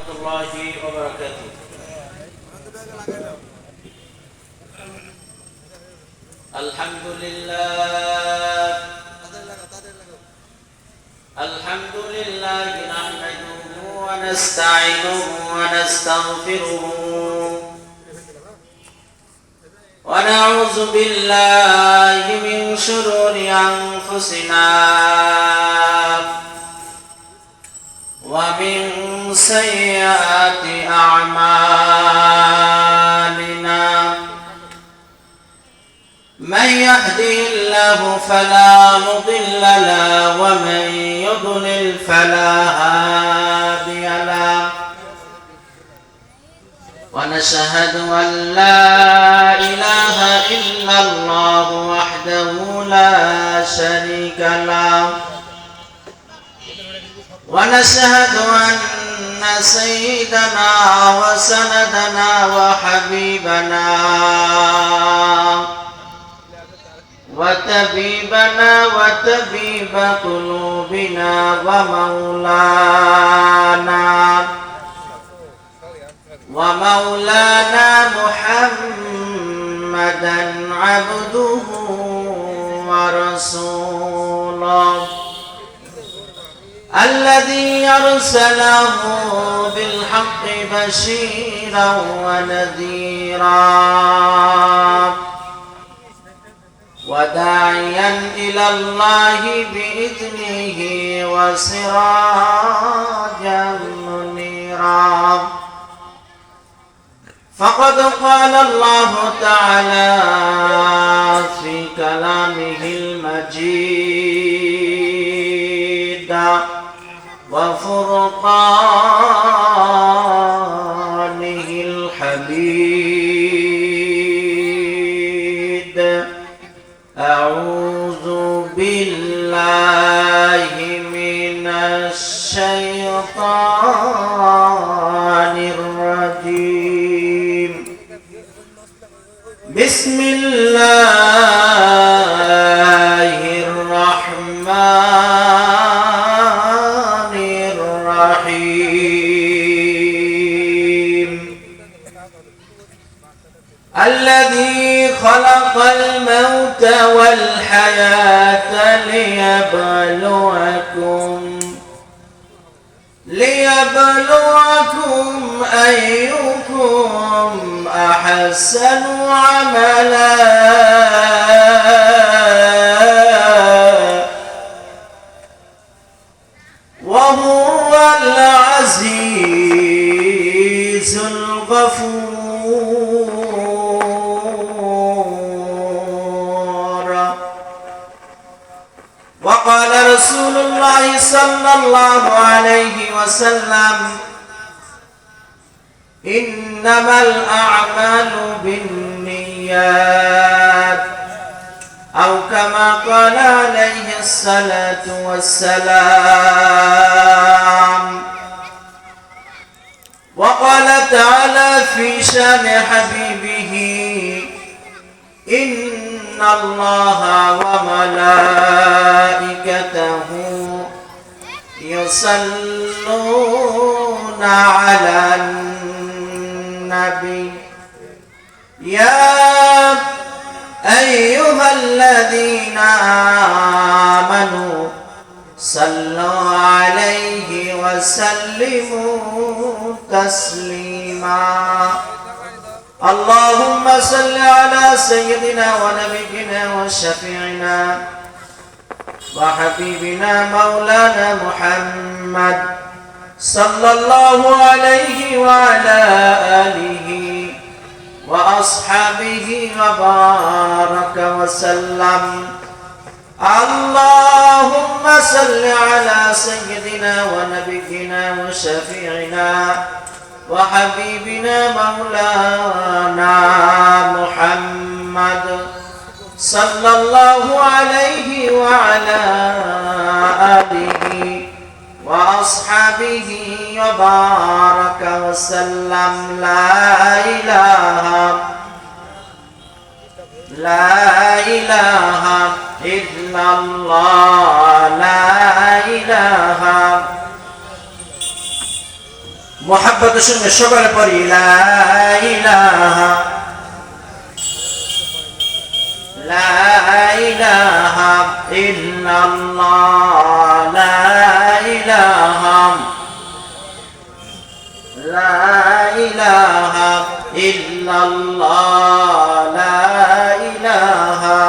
الله وبركاته. الحمد لله نحمده ونستعينه ونستغفره ونعوذ بالله من شرور أنفسنا ومن سيئات أعمالنا من يهده الله فلا مضل له ومن يضلل فلا هادي له ونشهد أن لا إله إلا الله وحده لا شريك له ونشهد أن سيدنا وسندنا وحبيبنا وطبيبنا وطبيب قلوبنا ومولانا محمدا عبده ورسوله الذي أرسله بالحق بشيرا ونذيرا وداعيا إلى الله بإذنه وسراجا منيرا فقد قال الله تعالى في كلامه المجيد وفرقانه الحميد أعوذ بالله من الشيطان الرجيم بسم الله الرحمن الرحيم الذي خلق الموت والحياة ليبلوكم أيكم أحسن عملا وهو العزيز الغفور وقال رسول الله صلى الله عليه وسلم إنما الأعمال بالنيات أو كما قال عليه الصلاة والسلام وقال تعالى في شان حبيبه إن الله وملائكته يصلون على النبي يا أيها الذين آمنوا صلوا عليه وسلموا تسليما اللهم صل على سيدنا ونبينا وشفيعنا وحبيبنا مولانا محمد صلى الله عليه وعلى آله وأصحابه وبارك وسلم اللهم صل على سيدنا ونبينا وشفيعنا وحبيبنا مولانا محمد صلى الله عليه وعلى آله وأصحابه وبارك وسلم لا إله إلا الله لا إله মুহাব্বতের সঙ্গে সকলে পড়ি লা ইলাহা লা ইলাহা ইল্লাল্লাহ লা ইলাহা লা ইলাহা ইল্লাল্লাহ লা ইলাহা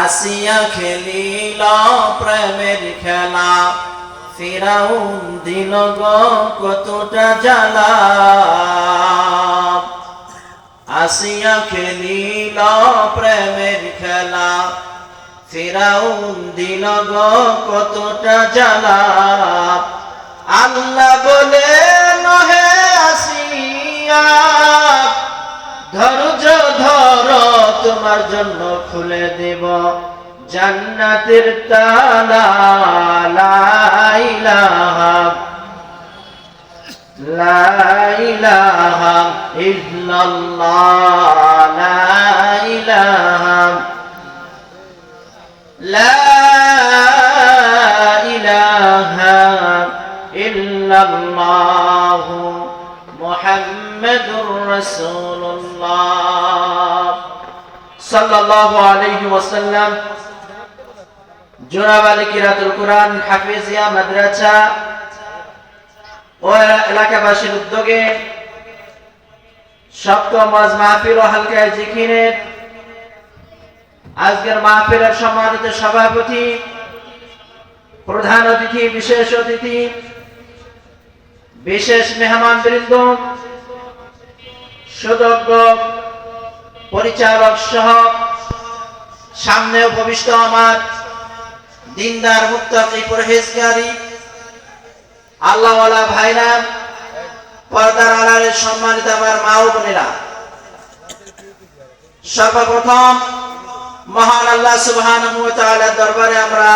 আসিয়া খেলিল প্রেমের খেলা ফিরাউন দিল গো কতটা জ্বালা আসিয়া খেলিল প্রেমের খেলা ফিরাউন দিল গো কতটা জ্বালা আল্লাহ বলে নহে আসিয়া ধৈর্য ধর তোমার জন্য খুলে দেব জান্নাতের তালা লা ইলাহা লা ইলাহা ইল্লাল্লাহ লা ইলাহা লা ইলাহা ইল্লাল্লাহ মুহাম্মাদুর রাসূলুল্লাহ সাল্লাল্লাহু আলাইহি ওয়াসাল্লাম। জনাব আলী কিরাতুল কুরআন হাফিজিয়া মাদ্রাসা ও এলাকাবাসীর উদ্যোগে সপ্তম ওয়াজ মাহফিল ও হালকা জিকিরের আজকের মাহফিলের সম্মানিত সভাপতি, প্রধান অতিথি, বিশেষ অতিথি, বিশেষ মেহমানবৃন্দ, সুযোগ্য পরিচালক সহ সামনে উপবিষ্ট আমার দিনদার মুত্তাকি পরহেজগারী আল্লাহওয়ালা ভাইরা, পর্দার আড়ালের সম্মানিত আমার মা ও বোনেরা, সর্বপ্রথম মহান আল্লাহ সুবহানাহু ওয়া তাআলার দরবারে আমরা